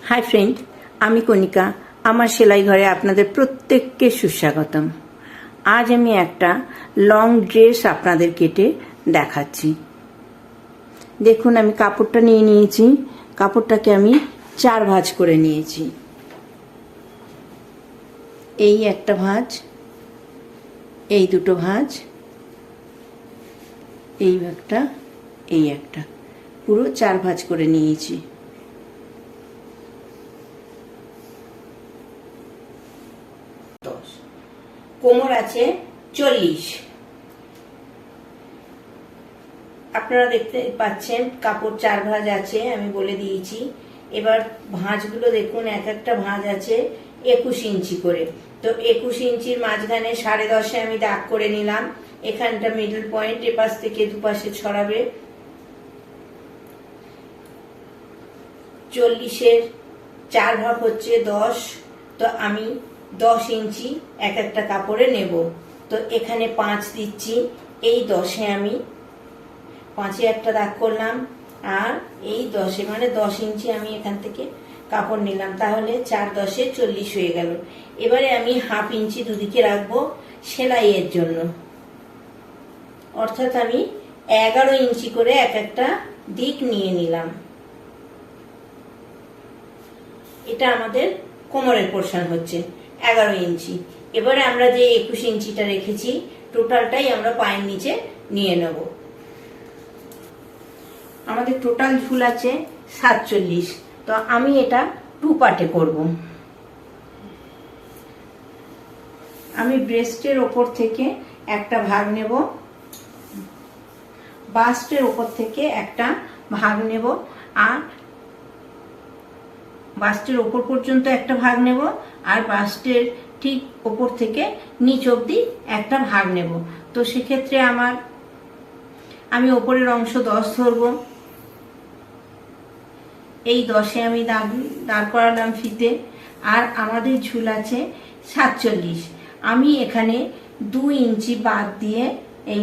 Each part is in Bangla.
হাই ফ্রেন্ড, আমি কণিকা। আমার সেলাই ঘরে আপনাদের প্রত্যেককে সুস্বাগতম। আজ আমি একটা লং ড্রেস আপনাদের কেটে দেখাচ্ছি। দেখুন, আমি কাপড়টা নিয়ে নিয়েছি। কাপড়টাকে আমি 4 ভাঁজ করে নিয়েছি। এই একটা ভাঁজ, এই দুটো ভাঁজ, এই একটা, এই একটা, পুরো 4 ভাঁজ করে নিয়েছি। কোমর আছে 40। আপনারা দেখতে পাচ্ছেন কাপড় 4 ভাঁজ আছে, আমি বলে দিয়েছি। এবার ভাঁজগুলো দেখুন, এক একটা ভাঁজ আছে 21 ইঞ্চি করে। তো 21 ইঞ্চির মাঝখানে 10.5-এ আমি দাগ করে নিলাম। এখানটা মিডল পয়েন্ট, এপাশ থেকে দুপাশে ছড়াবে। 40-এর 4 ভাগ হচ্ছে 10। তো আমি 10 ইঞ্চি এক একটা কাপড়ে নেব। তো এখানে 5 দিচ্ছি। এই 10-এ আমি 5-এ একটা দাগ করলাম, আর এই 10-এ মানে 10 ইঞ্চি আমি এখান থেকে কাপড় নিলাম। তাহলে 4-10-এ 40 হয়ে গেল। এবারে আমি 1/2 ইঞ্চি দুদিকে রাখবো সেলাইয়ের জন্য। অর্থাৎ আমি 11 ইঞ্চি করে এক একটা দিক নিয়ে নিলাম। এটা আমাদের কোমরের পোরশন হচ্ছে 11 ইঞ্চি। এবারে আমরা যে 21 ইঞ্চিটা রেখেছি, টোটালটাই আমরা পায়ের নিচে নিয়ে নেব। আমাদের টোটাল ঝুল আছে 47। তো আমি এটা 2 পার্টে করব। আমি ব্রেস্টের ওপর থেকে একটা ভাগ নেব, বাস্টের ওপর থেকে একটা ভাগ নেব, আর বাস্টের ওপর পর্যন্ত একটা ভাগ নেব, আর বাস্টের ঠিক ওপর থেকে নিচ অবধি একটা ভাগ নেব। তো সেক্ষেত্রে আমি ওপরের অংশ 10 ধরব। এই 10-এ আমি দাঁড় করালাম ফিতে। আর আমাদের ঝুল আছে 47। আমি এখানে 2 ইঞ্চি বাদ দিয়ে, এই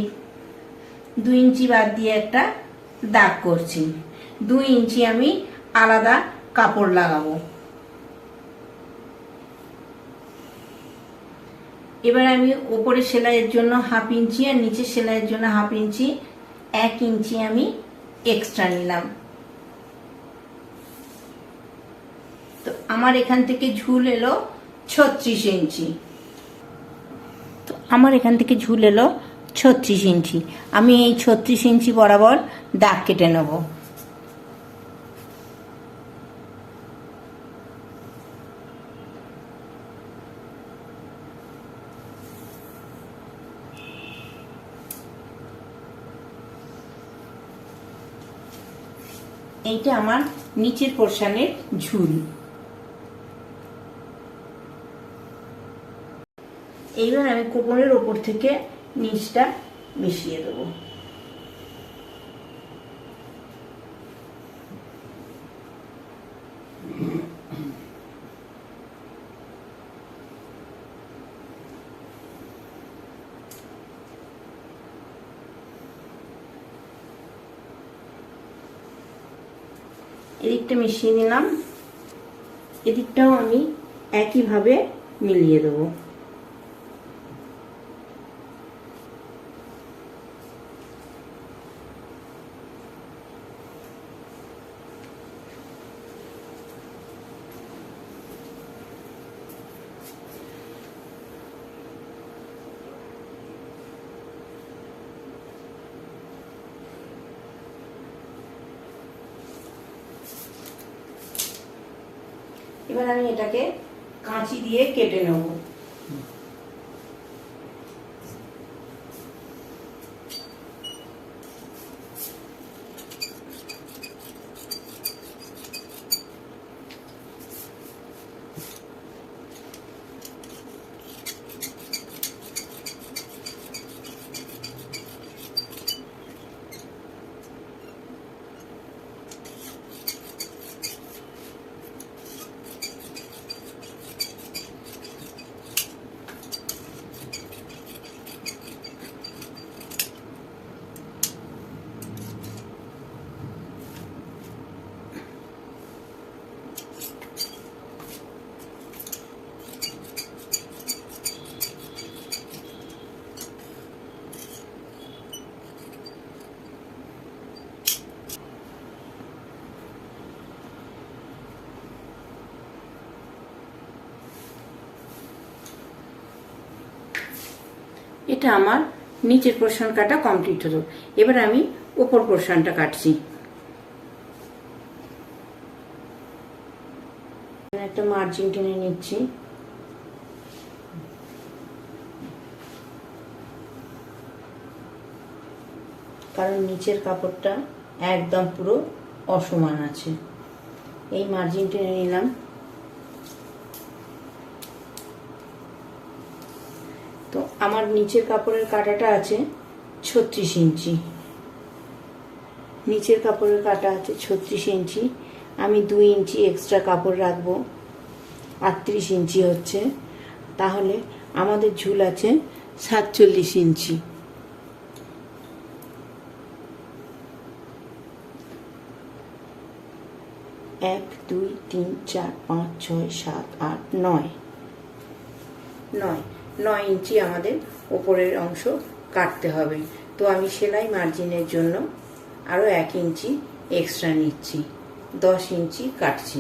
2 ইঞ্চি বাদ দিয়ে একটা দাগ করছি। 2 ইঞ্চি আমি আলাদা কাপড় লাগাবো। এবার আমি ওপরে সেলাইয়ের জন্য 1/2 ইঞ্চি আর নিচে সেলাইয়ের জন্য 1/2 ইঞ্চি, 1 ইঞ্চি আমি এক্সট্রা নিলাম। তো আমার এখান থেকে ঝুল এলো 36 ইঞ্চি। তো আমার এখান থেকে ঝুল এলো 36 ইঞ্চি। আমি এই 36 ইঞ্চি বরাবর দাগ কেটে নেব। এইটা আমার নিচের পোরশনের ঝুল। এইবার আমি কোমরের ওপর থেকে নিচটা মিশিয়ে দেবো। এদিকটা মিশিয়ে নিলাম, এদিকটাও আমি একইভাবে মিলিয়ে দেবো। এবার আমি এটাকে কাঁচি দিয়ে কেটে নেব। এটা আমার নিচের পোর্শন কাটা কমপ্লিট হলো। এবার আমি উপর পোর্শনটা কাটছি। একটা মার্জিন টেনে নিচ্ছি। কারণ নিচের কাপড়টা একদম পুরো অসমান আছে। এই মার্জিন টেনে নিলাম। তো আমার নিচের কাপড়ের কাটাটা আছে 36 ইঞ্চি। নিচের কাপড়ের কাটা আছে 36 ইঞ্চি। আমি 2 ইঞ্চি এক্সট্রা কাপড় রাখবো, 38 ইঞ্চি হচ্ছে। তাহলে আমাদের ঝুল আছে 47 ইঞ্চি। এক, 2, 3, 4, 5, 6, 7, 8, 9 ইঞ্চি আমাদের ওপরের অংশ কাটতে হবে। তো আমি সেলাই মার্জিনের জন্য আরো 1 ইঞ্চি এক্সট্রা নিচ্ছি, 10 ইঞ্চি কাটছি।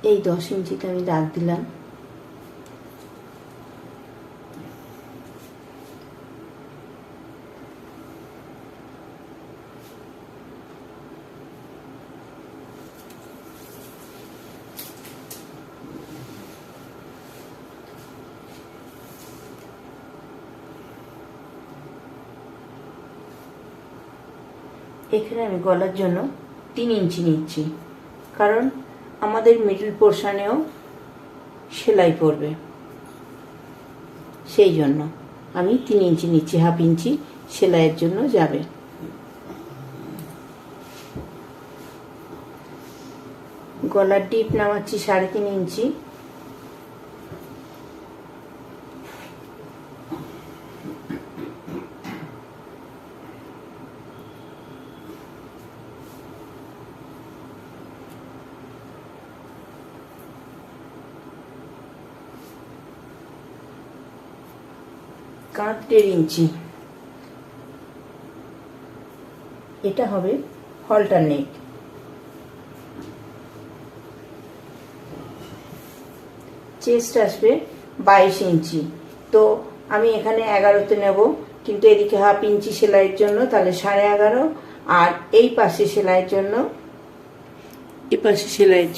এই 10 ইঞ্চিতে আমি দাগ দিলাম। এখানে আমি গলার জন্য 3 ইঞ্চি নিচ্ছি, কারণ আমাদের মিডল পোর্শনেও সেলাই পড়বে, সেই জন্য আমি 3 ইঞ্চি নিচ্ছি। হাফ ইঞ্চি সেলাইয়ের জন্য যাবে। গলার ডিপ নামাচ্ছি 3.5 ইঞ্চি। কাঁধ 1.5 ইঞ্চি। এটা হবে হল্টার নেক। চেস্ট আসবে 22 ইঞ্চি। তো আমি এখানে 11তে নেব, কিন্তু এদিকে হাফ ইঞ্চি সেলাইয়ের জন্য তাহলে 11.5, আর এই পাশে সেলাইয়ের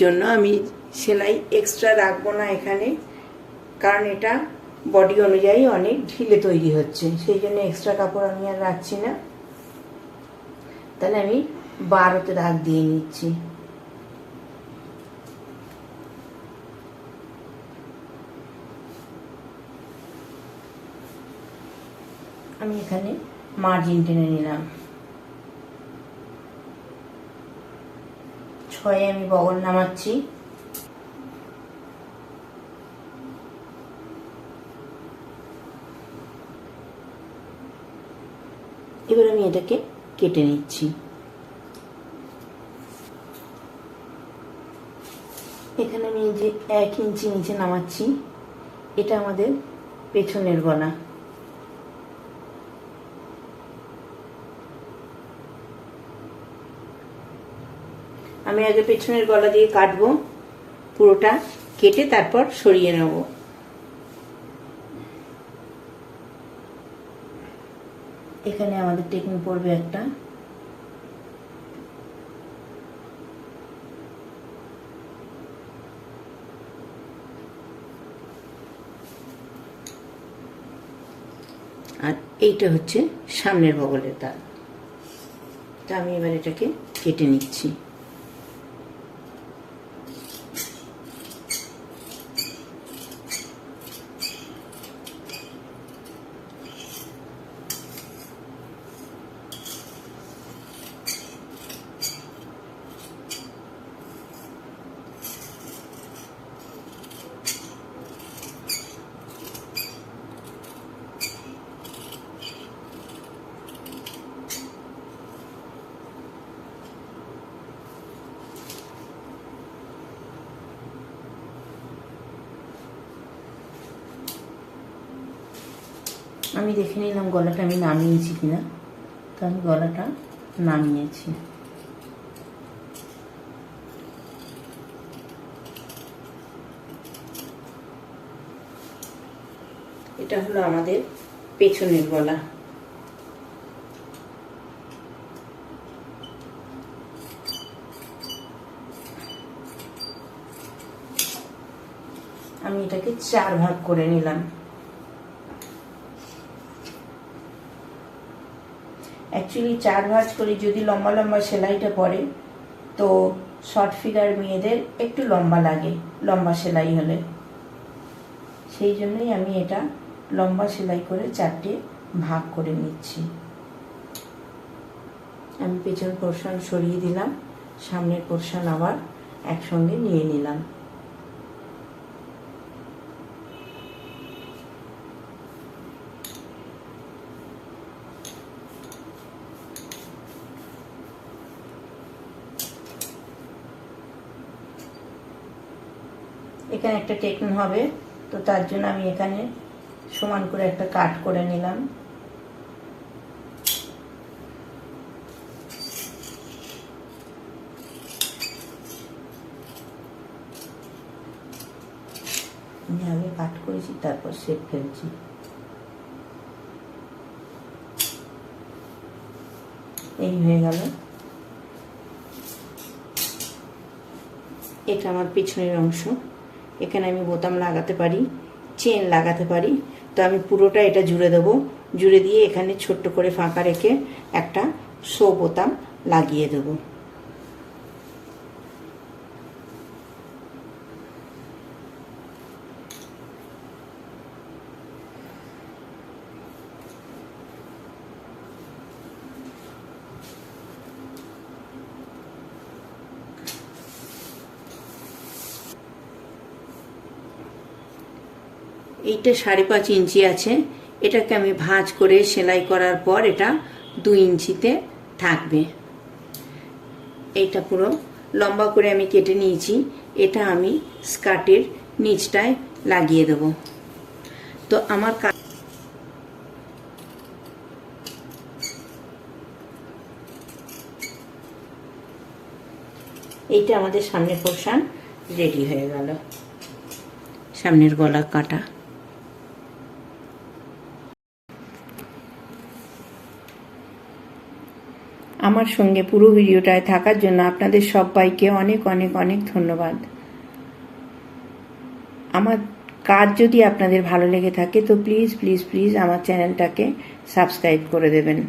জন্য আমি সেলাই এক্সট্রা রাখবো না এখানে, কারণ এটা বডি অনুযায়ী অনেক ঢিলে তৈরি হচ্ছে, সেই জন্য এক্সট্রা কাপড় আমি আর রাখছি না। তাহলে আমি 12তে দাগ দিয়ে নিচ্ছি। আমি এখানে মার্জিন টেনে নিলাম। 6 আমি বগল নামাচ্ছি। এবার আমি এটাকে কেটে নিচ্ছি। এখানে আমি যে 1 ইঞ্চি নিচে নামাচ্ছি, এটা আমাদের পেছনের গলা। আমি আগে পেছনের গলা দিয়ে কাটবো, পুরোটা কেটে তারপর সরিয়ে নেব। এখানে আমাদের টেকিং পড়বে একটা। আর এইটা হচ্ছে সামনের বগলের দাগ। তা আমি এবার এটাকে কেটে নিচ্ছি। আমি দেখে নিলাম গলাটা আমি নামিয়েছি কিনা, তো আমি গলাটা নামিয়েছি। এটা হলো আমাদের পেছনের গলা। আমি এটাকে 4 ভাগ করে নিলাম। অ্যাকচুয়ালি 4 ভাঁজ করে যদি লম্বা লম্বা সেলাইটা পড়ে তো শর্ট ফিগার মেয়েদের একটু লম্বা লাগে লম্বা সেলাই হলে, সেই জন্যই আমি এটা লম্বা সেলাই করে 4টে ভাগ করে নিচ্ছি। আমি পেছন পোর্শন সরিয়ে দিলাম, সামনের পোর্শন আবার একসঙ্গে নিয়ে নিলাম। এখানে একটা টেকন হবে, তো তার জন্য আমি এখানে সমান করে একটা কাট করে নিলাম। আমি আগে কাট করেছি, তারপর শেপ ফেলছি। এই হয়ে গেল। এটা আমার পিছনের অংশ। এখানে আমি বোতাম লাগাতে পারি, চেন লাগাতে পারি, তো আমি পুরোটা এটা জুড়ে দেবো। জুড়ে দিয়ে এখানে ছোট্ট করে ফাঁকা রেখে একটা শো বোতাম লাগিয়ে দেবো। এইটা 5.5 ইঞ্চি আছে, এটাকে আমি ভাঁজ করে সেলাই করার পর এটা 2 ইঞ্চিতে থাকবে। এইটা পুরো লম্বা করে আমি কেটে নিয়েছি, এটা আমি স্কার্টের নিচটায় লাগিয়ে দেব। তো আমার এইটা আমাদের সামনের পোর্শন রেডি হয়ে গেল। সামনের গলা কাটা। আমার সঙ্গে পুরো ভিডিওটায় থাকার জন্য আপনাদের সবাইকে অনেক অনেক অনেক ধন্যবাদ। আমার কাজ যদি আপনাদের ভালো লেগে থাকে তো প্লিজ প্লিজ প্লিজ আমার চ্যানেলটাকে সাবস্ক্রাইব করে দেবেন।